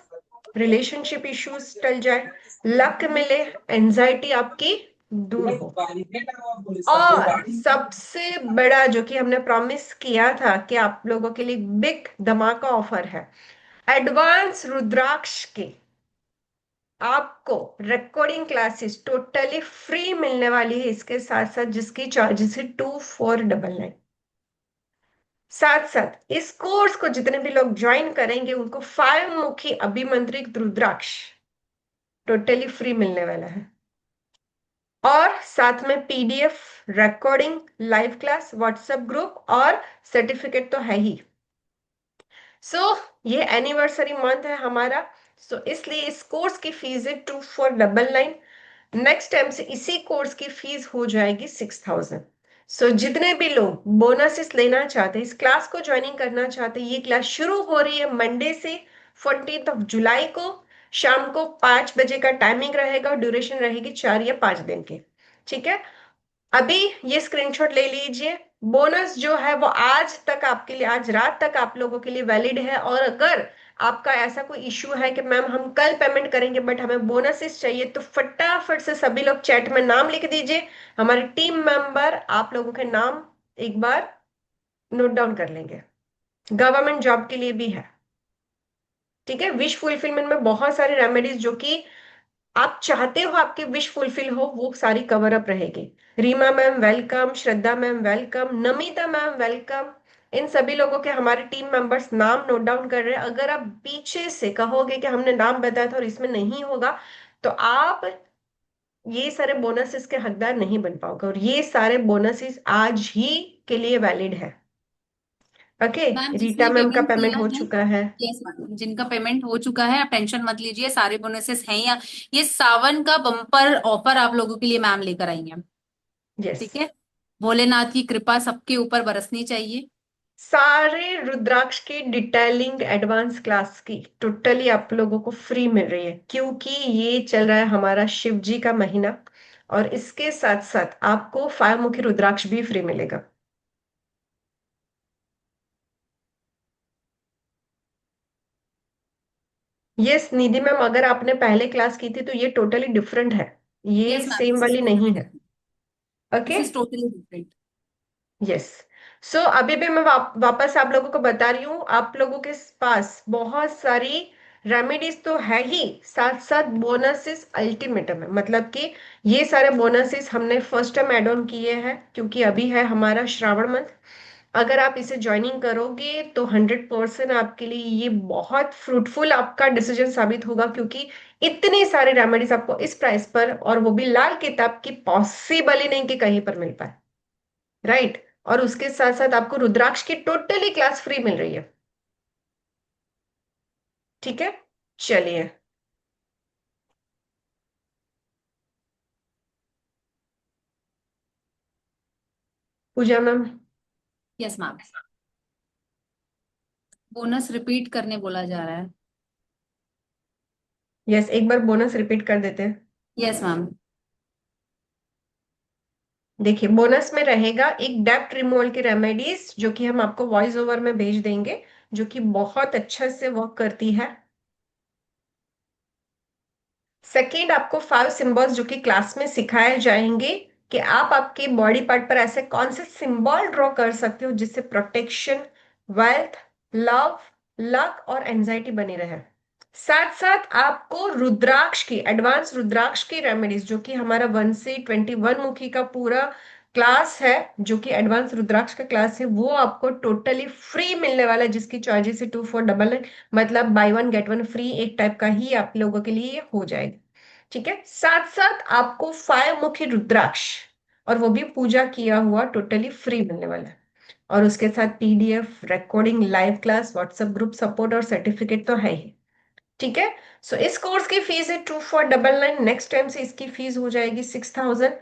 [SPEAKER 1] रिलेशनशिप इश्यूज टल जाए, लक मिले, एंजाइटी आपकी दूर हो, और सबसे बड़ा जो कि हमने प्रॉमिस किया था कि आप लोगों के लिए बिग धमाका ऑफर है, एडवांस रुद्राक्ष के आपको रिकॉर्डिंग क्लासेस टोटली फ्री मिलने वाली है, इसके साथ साथ जिसकी चार्जेस है 2499। साथ साथ इस कोर्स को जितने भी लोग ज्वाइन करेंगे उनको 5 मुखी अभिमंत्रित रुद्राक्ष टोटली फ्री मिलने वाला है, और साथ में PDF, recording, live class, WhatsApp group और सर्टिफिकेट तो है ही। सो ये एनिवर्सरी मंथ है हमारा, इसलिए इस कोर्स की फीस है 2499। नेक्स्ट टाइम से इसी कोर्स की फीस हो जाएगी 6000। जितने भी लोग बोनसेस लेना चाहते हैं, इस क्लास को ज्वाइनिंग करना चाहते हैं, ये क्लास शुरू हो रही है मंडे से 14 जुलाई को, शाम को 5 बजे का टाइमिंग रहेगा, ड्यूरेशन रहेगी 4 या 5 दिन की, ठीक है। अभी ये स्क्रीनशॉट ले लीजिए, बोनस जो है वो आज तक आपके लिए, आज रात तक आप लोगों के लिए वैलिड है, और अगर आपका ऐसा कोई इश्यू है कि मैम हम कल पेमेंट करेंगे बट हमें बोनसेस चाहिए, तो फटाफट से सभी लोग चैट में नाम लिख दीजिए, हमारे टीम मेंबर आप लोगों के नाम एक बार नोट डाउन कर लेंगे, गवर्नमेंट जॉब के लिए भी है, ठीक है। विश फुलफिलमेंट में बहुत सारी रेमेडीज जो कि आप चाहते हो आपकी विश फुलफिल हो वो सारी कवर अप रहेगी। Reema ma'am welcome, Shraddha ma'am welcome, Namita ma'am welcome, इन सभी लोगों के हमारे टीम मेंबर्स नाम नोट डाउन कर रहे हैं। अगर आप पीछे से कहोगे कि हमने नाम बताया था और इसमें नहीं होगा तो आप ये सारे बोनसेस के हकदार नहीं बन पाओगे, और ये सारे बोनसेस आज ही के लिए वैलिड है, ओके,
[SPEAKER 2] मैम
[SPEAKER 1] रीटा
[SPEAKER 2] जिसने
[SPEAKER 1] मैम का
[SPEAKER 2] पेमेंट
[SPEAKER 1] पेमेंट
[SPEAKER 2] किया
[SPEAKER 1] हो
[SPEAKER 2] है,
[SPEAKER 1] चुका है।
[SPEAKER 2] यस मैम, जिनका पेमेंट हो चुका है आप टेंशन मत लीजिए, सारे बोनसेस हैं या ये सावन का बम्पर ऑफर आप लोगों के लिए मैम लेकर आई हैं।
[SPEAKER 1] यस,
[SPEAKER 2] ठीक है, भोलेनाथ की कृपा सबके ऊपर बरसनी चाहिए।
[SPEAKER 1] सारे रुद्राक्ष की डिटेलिंग एडवांस क्लास की टोटली आप लोगों को फ्री मिल रही है, क्योंकि ये चल रहा है हमारा शिव जी का महीना। और इसके साथ साथ आपको 5 मुखी रुद्राक्ष भी फ्री मिलेगा। यस निधि मैम, अगर आपने पहले क्लास की थी तो ये टोटली डिफरेंट है, ये
[SPEAKER 2] yes ma'am,
[SPEAKER 1] same
[SPEAKER 2] this is
[SPEAKER 1] वाली नहीं
[SPEAKER 2] टोटली
[SPEAKER 1] है।
[SPEAKER 2] Different,
[SPEAKER 1] okay.
[SPEAKER 2] This is totally different.
[SPEAKER 1] Yes. So अभी भी मैं वापस आप लोगों को बता रही हूँ, आप लोगों के पास बहुत सारी रेमेडीज तो है ही, साथ साथ बोनसेस अल्टीमेटम है। मतलब कि ये सारे बोनसेस हमने फर्स्ट टाइम एड ऑन किए हैं, क्योंकि अभी है हमारा श्रावण मंथ। अगर आप इसे ज्वाइनिंग करोगे तो 100% आपके लिए ये बहुत फ्रूटफुल आपका डिसीजन साबित होगा, क्योंकि इतनी सारी रेमेडीज आपको इस प्राइस पर, और वो भी लाल किताब की, पॉसिबल ही नहीं कि कहीं पर मिल पाए। राइट। और उसके साथ साथ आपको रुद्राक्ष की टोटली क्लास फ्री मिल रही है। ठीक है, चलिए। Pooja ma'am.
[SPEAKER 2] Yes ma'am, bonus repeat करने बोला जा रहा है।
[SPEAKER 1] यस, एक बार बोनस रिपीट कर देते हैं।
[SPEAKER 2] Yes ma'am.
[SPEAKER 1] देखिए, बोनस में रहेगा एक डेप्थ रिमूवल की रेमेडीज, जो कि हम आपको वॉइस ओवर में भेज देंगे, जो कि बहुत अच्छे से वर्क करती है। सेकेंड, आपको 5 सिंबल्स जो कि क्लास में सिखाए जाएंगे, कि आप आपके बॉडी पार्ट पर ऐसे कौन से सिंबल ड्रॉ कर सकते हो जिससे प्रोटेक्शन, वेल्थ, लव, लक और एंजाइटी बनी रहे। साथ साथ आपको रुद्राक्ष की, एडवांस रुद्राक्ष की रेमेडीज, जो कि हमारा 1 से 21 मुखी का पूरा क्लास है, जो कि एडवांस रुद्राक्ष का क्लास है, वो आपको टोटली फ्री मिलने वाला है, जिसकी चार्जेस है 2499। मतलब by one get one free एक टाइप का ही आप लोगों के लिए ये हो जाएगा। ठीक है, साथ साथ आपको 5 मुखी रुद्राक्ष, और वो भी पूजा किया हुआ, टोटली फ्री मिलने वाला है। और उसके साथ PDF, recording, live class, WhatsApp group support और सर्टिफिकेट तो है ही। ठीक है। सो इस कोर्स की फीस है 2499। नेक्स्ट टाइम से इसकी फीस हो जाएगी 6000।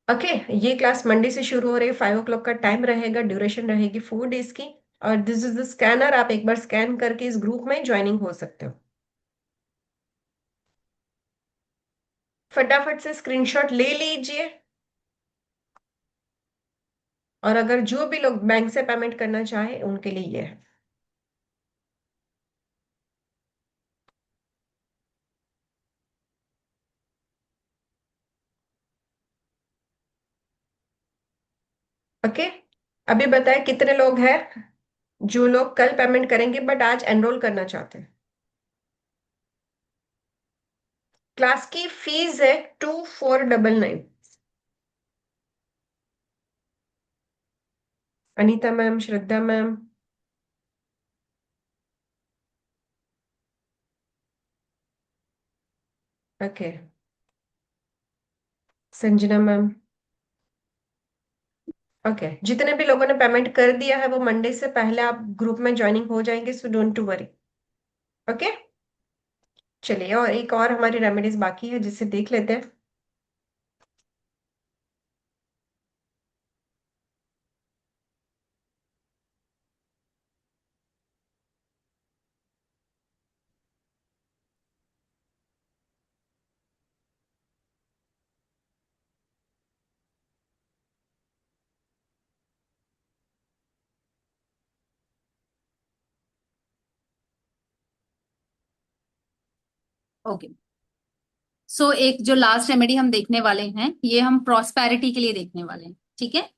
[SPEAKER 1] ओके। ये क्लास मंडे से शुरू हो रही है, 5 o'clock का टाइम रहेगा, ड्यूरेशन रहेगी 4 days की। और दिस इज द स्कैनर, आप एक बार स्कैन करके इस ग्रुप में ज्वाइनिंग हो सकते हो। फटाफट से स्क्रीनशॉट ले लीजिए। और अगर जो भी लोग बैंक से पेमेंट करना चाहे उनके लिए ये है। ओके। अभी बताए कितने लोग हैं जो लोग कल पेमेंट करेंगे बट आज एनरोल करना चाहते हैं। क्लास की फीस है 2499। Anita ma'am, Shraddha ma'am, okay, Sanjana ma'am, okay. जितने भी लोगों ने पेमेंट कर दिया है वो मंडे से पहले आप ग्रुप में ज्वाइनिंग हो जाएंगे, so don't to worry. Okay. चलिए, और एक और हमारी रेमेडीज बाकी है जिसे देख लेते हैं।
[SPEAKER 2] ओके, सो एक जो लास्ट रेमेडी हम देखने वाले हैं, ये हम प्रॉस्पेरिटी के लिए देखने वाले हैं। ठीक है,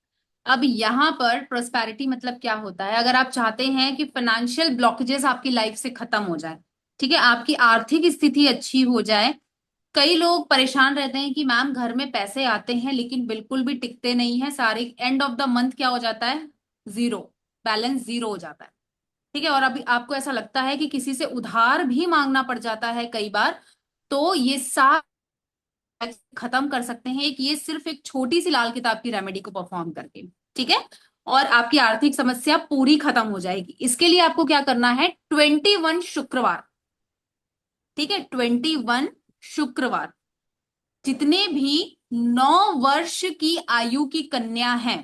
[SPEAKER 2] अब यहाँ पर प्रोस्पेरिटी मतलब क्या होता है, अगर आप चाहते हैं कि फाइनेंशियल ब्लॉकेजेस आपकी लाइफ से खत्म हो जाए, ठीक है, आपकी आर्थिक स्थिति अच्छी हो जाए। कई लोग परेशान रहते हैं कि मैम घर में पैसे आते हैं लेकिन बिल्कुल भी टिकते नहीं है, सारे एंड ऑफ द मंथ क्या हो जाता है, जीरो, बैलेंस जीरो हो जाता है। ठीक है, और अभी आपको ऐसा लगता है कि किसी से उधार भी मांगना पड़ जाता है कई बार। तो ये सारा खत्म कर सकते हैं एक, ये सिर्फ एक छोटी सी लाल किताब की रेमेडी को परफॉर्म करके। ठीक है, और आपकी आर्थिक समस्या पूरी खत्म हो जाएगी। इसके लिए आपको क्या करना है, 21 शुक्रवार, ठीक है, 21 शुक्रवार, जितने भी 9 वर्ष की आयु की कन्या हैं,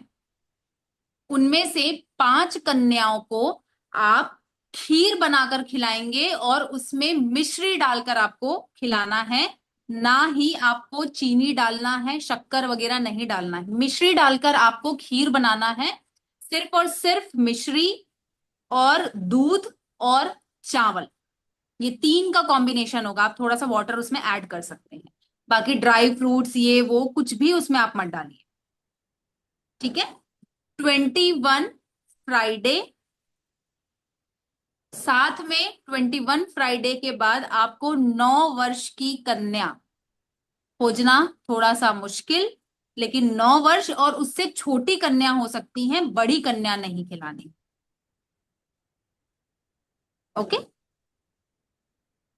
[SPEAKER 2] उनमें से 5 कन्याओं को आप खीर बनाकर खिलाएंगे और उसमें मिश्री डालकर आपको खिलाना है। ना ही आपको चीनी डालना है, शक्कर वगैरह नहीं डालना है, मिश्री डालकर आपको खीर बनाना है। सिर्फ और सिर्फ मिश्री और दूध और चावल, ये 3 का कॉम्बिनेशन होगा। आप थोड़ा सा वाटर उसमें ऐड कर सकते हैं, बाकी ड्राई फ्रूट्स ये वो कुछ भी उसमें आप मत डालिए, ठीक है। 21 फ्राइडे, साथ में 21 फ्राइडे के बाद आपको 9 वर्ष की कन्या खोजना थोड़ा सा मुश्किल, लेकिन 9 वर्ष और उससे छोटी कन्या हो सकती हैं, बड़ी कन्या नहीं खिलानी। ओके,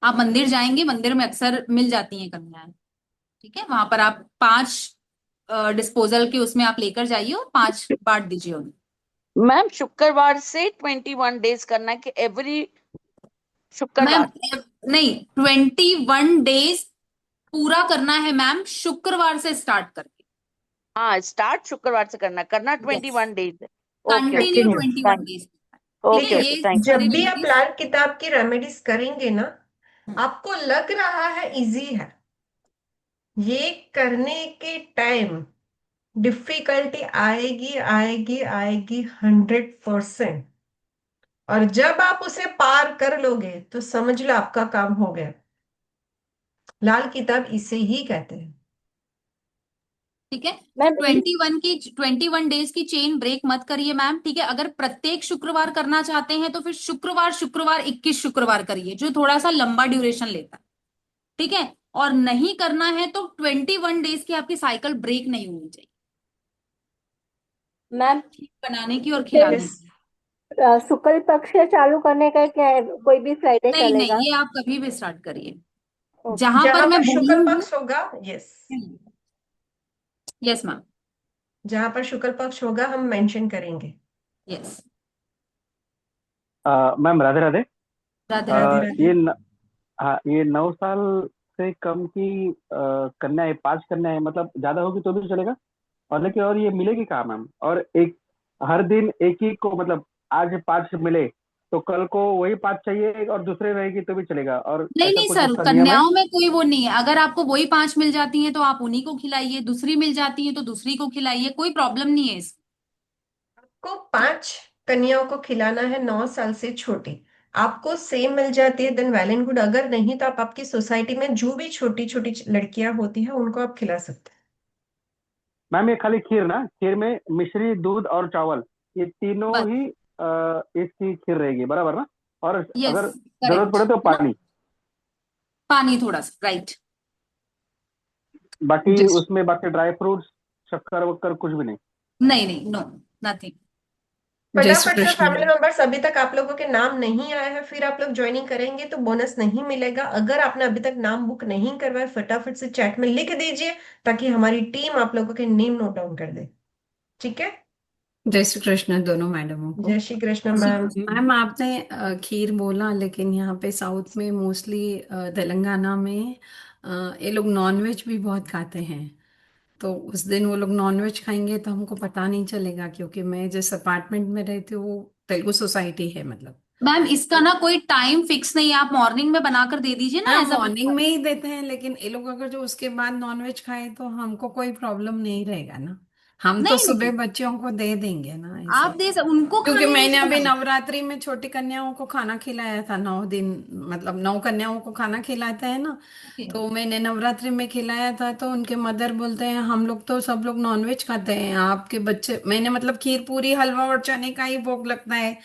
[SPEAKER 2] आप मंदिर जाएंगे, मंदिर में अक्सर मिल जाती हैं कन्याएं, ठीक है, वहां पर आप 5 डिस्पोजल के उसमें आप लेकर जाइए और 5 बांट दीजिए उन्हें।
[SPEAKER 8] मैम शुक्रवार से 21 डेज करना है कि एवरी शुक्रवार?
[SPEAKER 2] मैम नहीं, 21 डेज पूरा करना है मैम, शुक्रवार से स्टार्ट करके।
[SPEAKER 8] हाँ, स्टार्ट शुक्रवार से करना 21 डेज है। Okay
[SPEAKER 2] continue
[SPEAKER 6] continue.
[SPEAKER 2] 21 days.
[SPEAKER 8] Okay
[SPEAKER 2] ये
[SPEAKER 8] थैंक
[SPEAKER 1] जब
[SPEAKER 2] सारी
[SPEAKER 1] भी आप
[SPEAKER 2] रेमेडीज,
[SPEAKER 1] लाल किताब की रेमेडीज करेंगे ना, आपको लग रहा है इजी है, ये करने के टाइम डिफिकल्टी आएगी आएगी आएगी 100%। और जब आप उसे पार कर लोगे तो समझ लो आपका काम हो गया। लाल किताब इसे ही कहते हैं।
[SPEAKER 2] ठीक है।
[SPEAKER 4] मैम
[SPEAKER 2] 21 डेज की चेन ब्रेक मत करिए मैम, ठीक है। अगर प्रत्येक शुक्रवार करना चाहते हैं तो फिर शुक्रवार शुक्रवार 21 शुक्रवार करिए, जो थोड़ा सा लंबा ड्यूरेशन लेता है, ठीक है। और नहीं करना है तो 21 डेज की आपकी साइकिल ब्रेक नहीं होनी चाहिए,
[SPEAKER 4] मैम
[SPEAKER 2] खीर बनाने की और खिलाने
[SPEAKER 1] Yes.
[SPEAKER 2] की।
[SPEAKER 4] शुक्ल पक्ष चालू करने का क्या है, कोई भी फ्राइडे
[SPEAKER 2] नहीं नहीं,
[SPEAKER 4] चलेगा?
[SPEAKER 2] ये आप कभी भी स्टार्ट करिए,
[SPEAKER 4] ओके।
[SPEAKER 2] जहां पर
[SPEAKER 1] जहां
[SPEAKER 2] मैं
[SPEAKER 1] पर
[SPEAKER 2] बोली
[SPEAKER 1] शुक्ल
[SPEAKER 2] हूँ।
[SPEAKER 1] पक्ष होगा, यस,
[SPEAKER 2] यस मैम,
[SPEAKER 1] जहां पर शुक्ल पक्ष होगा हम मेंशन करेंगे।
[SPEAKER 2] यस।
[SPEAKER 9] मैम राधे राधे।
[SPEAKER 2] राधे
[SPEAKER 1] राधे
[SPEAKER 2] राधे।
[SPEAKER 1] राधे।
[SPEAKER 9] हाँ, ये 9 साल से कम की कन्या है, 5 कन्या है, मतलब ज्यादा होगी तो भी चलेगा? और लेकिन और ये मिलेगी कहाँ मैम? और एक हर दिन एक ही को, मतलब आज 5 मिले तो कल को वही 5 चाहिए और दूसरे रहेगी तो भी चलेगा? और
[SPEAKER 2] नहीं
[SPEAKER 9] ऐसा
[SPEAKER 2] नहीं
[SPEAKER 9] कुछ
[SPEAKER 2] सर,
[SPEAKER 9] उसका नियम है?
[SPEAKER 2] कन्याओं में कोई वो नहीं है। अगर आपको वही 5 मिल जाती हैं तो आप उन्हीं को खिलाइए, दूसरी मिल जाती है तो दूसरी को खिलाइए, कोई प्रॉब्लम नहीं है इसमें।
[SPEAKER 1] आपको 5 कन्याओं को खिलाना है 9 साल से छोटी। आपको सेम मिल जाती है देन वेल एंड गुड, अगर नहीं तो आप आपकी सोसाइटी में जो भी छोटी छोटी लड़कियां होती है उनको आप खिला सकते हैं।
[SPEAKER 9] मैम ये खाली खीर ना, खीर में मिश्री, दूध और चावल, ये तीनों
[SPEAKER 2] बस,
[SPEAKER 9] ही इसकी खीर रहेगी, बराबर ना? और
[SPEAKER 2] यस,
[SPEAKER 9] अगर जरूरत
[SPEAKER 2] करेक्ट।
[SPEAKER 9] पड़े तो पानी,
[SPEAKER 2] पानी थोड़ा सा, राइट।
[SPEAKER 9] बाकी उसमें बाकी ड्राई फ्रूट्स, शक्कर वक्कर कुछ भी नहीं?
[SPEAKER 2] नहीं नहीं, नो, नथिंग।
[SPEAKER 1] फटाफट से फैमिली मेंबर्स, अभी तक आप लोगों के नाम नहीं आए हैं, फिर आप लोग ज्वाइनिंग करेंगे तो बोनस नहीं मिलेगा। अगर आपने अभी तक नाम बुक नहीं करवाए, फटाफट से चैट में लिख दीजिए ताकि हमारी टीम आप लोगों के नेम नोट डाउन कर दे। ठीक है।
[SPEAKER 5] जय श्री कृष्ण दोनों मैडमों को।
[SPEAKER 1] जय श्री कृष्ण मैम।
[SPEAKER 5] मैम आपने खीर बोला, लेकिन यहाँ पे साउथ में मोस्टली तेलंगाना में ये लोग नॉनवेज भी बहुत खाते हैं। तो उस दिन वो लोग नॉनवेज खाएंगे तो हमको पता नहीं चलेगा, क्योंकि मैं जिस अपार्टमेंट में रहती हूँ वो तेलुगु सोसाइटी है मतलब।
[SPEAKER 2] मैम इसका ना कोई टाइम फिक्स नहीं है, आप मॉर्निंग में बनाकर दे दीजिए ना,
[SPEAKER 5] हाँ,
[SPEAKER 2] ऐसा
[SPEAKER 5] मॉर्निंग में ही देते हैं, लेकिन ये लोग अगर जो उसके बाद नॉनवेज खाए तो हमको कोई प्रॉब्लम नहीं रहेगा ना। हम तो
[SPEAKER 2] नहीं
[SPEAKER 5] सुबह
[SPEAKER 2] नहीं,
[SPEAKER 5] बच्चों को दे देंगे ना ऐसे।
[SPEAKER 2] आप उनको
[SPEAKER 5] क्योंकि
[SPEAKER 2] खाने नहीं
[SPEAKER 5] मैंने अभी
[SPEAKER 2] देना।
[SPEAKER 5] नवरात्रि में छोटी कन्याओं को खाना खिलाया था, 9 दिन, मतलब 9 कन्याओं को खाना खिलाते हैं ना।
[SPEAKER 2] ओके।
[SPEAKER 5] तो मैंने नवरात्रि में खिलाया था, तो उनके मदर बोलते हैं हम लोग तो सब लोग नॉनवेज खाते हैं, आपके बच्चे, मैंने मतलब खीर पूरी हलवा और चने का ही भोग लगता है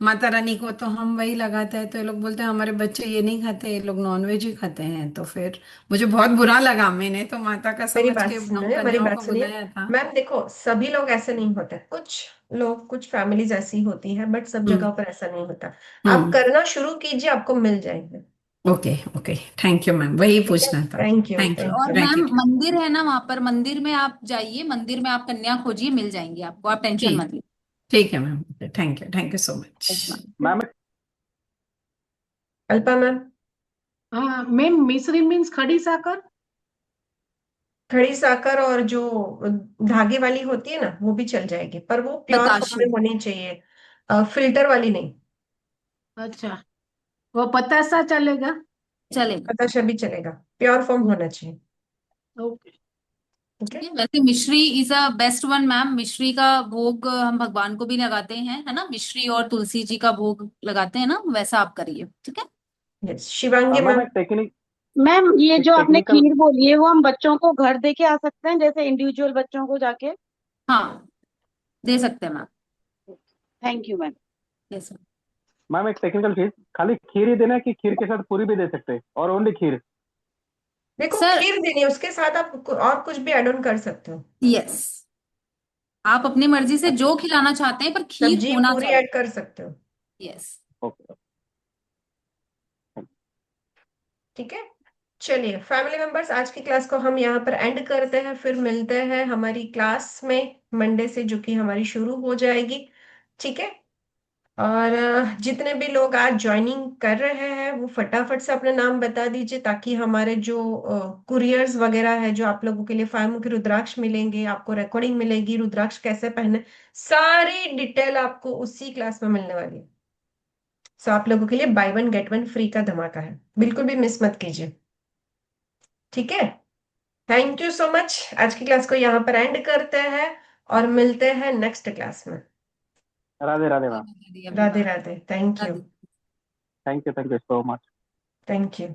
[SPEAKER 5] माता रानी को, तो हम वही लगाते हैं। तो ये लोग बोलते हैं हमारे बच्चे ये नहीं खाते, ये लोग नॉनवेज ही खाते हैं। तो फिर मुझे बहुत बुरा लगा, मैंने तो माता का
[SPEAKER 1] मेरी
[SPEAKER 5] समझ
[SPEAKER 1] बात
[SPEAKER 5] के नौ
[SPEAKER 1] सुनिए, मेरी
[SPEAKER 5] कन्याओं
[SPEAKER 1] बात
[SPEAKER 5] को
[SPEAKER 1] सुनिए
[SPEAKER 5] बुलाया था।
[SPEAKER 1] मैम। देखो सभी लोग ऐसे नहीं होते, कुछ लोग, कुछ फैमिलीज ऐसी होती है, बट सब
[SPEAKER 5] हम्म
[SPEAKER 1] जगह पर ऐसा नहीं होता। आप
[SPEAKER 5] हम्म।
[SPEAKER 1] करना शुरू कीजिए, आपको मिल जाएंगे।
[SPEAKER 5] Okay okay, thank you ma'am, वही
[SPEAKER 1] ठीक है,
[SPEAKER 5] पूछना था।
[SPEAKER 1] Thank you
[SPEAKER 5] thank you,
[SPEAKER 1] thank
[SPEAKER 2] और
[SPEAKER 1] यू।
[SPEAKER 5] Right
[SPEAKER 2] ma'am
[SPEAKER 5] it.
[SPEAKER 2] मंदिर है ना वहां पर, मंदिर में आप जाइए, मंदिर में आप कन्या खोजिए, मिल जाएंगी आपको, आप टेंशन
[SPEAKER 5] ठीक,
[SPEAKER 2] मत लीजिए।
[SPEAKER 5] ठीक है ma'am, thank you so much.
[SPEAKER 2] Yes, ma'am.
[SPEAKER 9] Ma'am
[SPEAKER 1] Alpa ma'am,
[SPEAKER 6] हाँ मैम, मिश्री मीन्स खड़ी साकर।
[SPEAKER 1] खड़ी साकर और जो धागे वाली होती है ना वो भी चल जाएगी, पर वो प्योर फॉर्म
[SPEAKER 2] बताशे
[SPEAKER 1] में होनी चाहिए, फिल्टर वाली नहीं।
[SPEAKER 6] अच्छा, वो पतासा चलेगा।
[SPEAKER 2] चलेगा।
[SPEAKER 1] बताशा भी चलेगा, प्योर फॉर्म होना चाहिए।
[SPEAKER 6] ओके।
[SPEAKER 1] ठीक
[SPEAKER 2] ठीक
[SPEAKER 1] है।
[SPEAKER 2] है, वैसे मिश्री is a best one ma'am. मिश्री का भोग हम भगवान को भी लगाते हैं, है ना, मिश्री और तुलसी जी का भोग लगाते हैं ना, वैसा आप करिए, ठीक है।
[SPEAKER 1] Yes, Shivangi
[SPEAKER 9] ma'am
[SPEAKER 1] ma'am.
[SPEAKER 9] एक टेक्निक
[SPEAKER 6] मैम ये
[SPEAKER 9] एक
[SPEAKER 6] जो आपने
[SPEAKER 9] टेक्निकल
[SPEAKER 6] खीर बोली है वो हम बच्चों को घर दे के आ सकते हैं, जैसे इंडिविजुअल बच्चों को जाके?
[SPEAKER 2] हाँ, दे सकते हैं ma'am.
[SPEAKER 6] Thank you ma'am.
[SPEAKER 2] Yes.
[SPEAKER 9] Ma'am एक टेक्निकल चीज, खाली खीर ही देना है कि खीर के साथ पूरी भी दे सकते हैं, और ओनली खीर?
[SPEAKER 1] देखो,
[SPEAKER 2] सर,
[SPEAKER 1] खीर देनी है, उसके साथ आप और कुछ भी ऐड ऑन कर सकते हो।
[SPEAKER 2] यस, आप अपनी मर्जी से जो खिलाना चाहते हैं, पर खीर
[SPEAKER 1] सब्जी
[SPEAKER 2] होना
[SPEAKER 1] पूरी
[SPEAKER 2] चाहिए।
[SPEAKER 1] ऐड कर सकते हो।
[SPEAKER 2] यस।
[SPEAKER 9] ओके।
[SPEAKER 1] ठीक है। चलिए फैमिली मेंबर्स, आज की क्लास को हम यहाँ पर एंड करते हैं, फिर मिलते हैं हमारी क्लास में मंडे से, जो कि हमारी शुरू हो जाएगी। ठीक है। और जितने भी लोग आज ज्वाइनिंग कर रहे हैं वो फटाफट से अपना नाम बता दीजिए, ताकि हमारे जो कुरियर्स वगैरह है, जो आप लोगों के लिए 5 मुखी रुद्राक्ष मिलेंगे, आपको रिकॉर्डिंग मिलेगी, रुद्राक्ष कैसे पहने, सारी डिटेल आपको उसी क्लास में मिलने वाली है। सो आप लोगों के लिए by one get one free का धमाका है, बिल्कुल भी मिस मत कीजिए। ठीक है। Thank you so much. आज की क्लास को यहाँ पर एंड करते हैं और मिलते हैं नेक्स्ट क्लास में।
[SPEAKER 9] Radhe Radhe ma'am.
[SPEAKER 1] Radhe Radhe, thank you.
[SPEAKER 2] Radhe.
[SPEAKER 9] Thank you so much.
[SPEAKER 1] Thank you.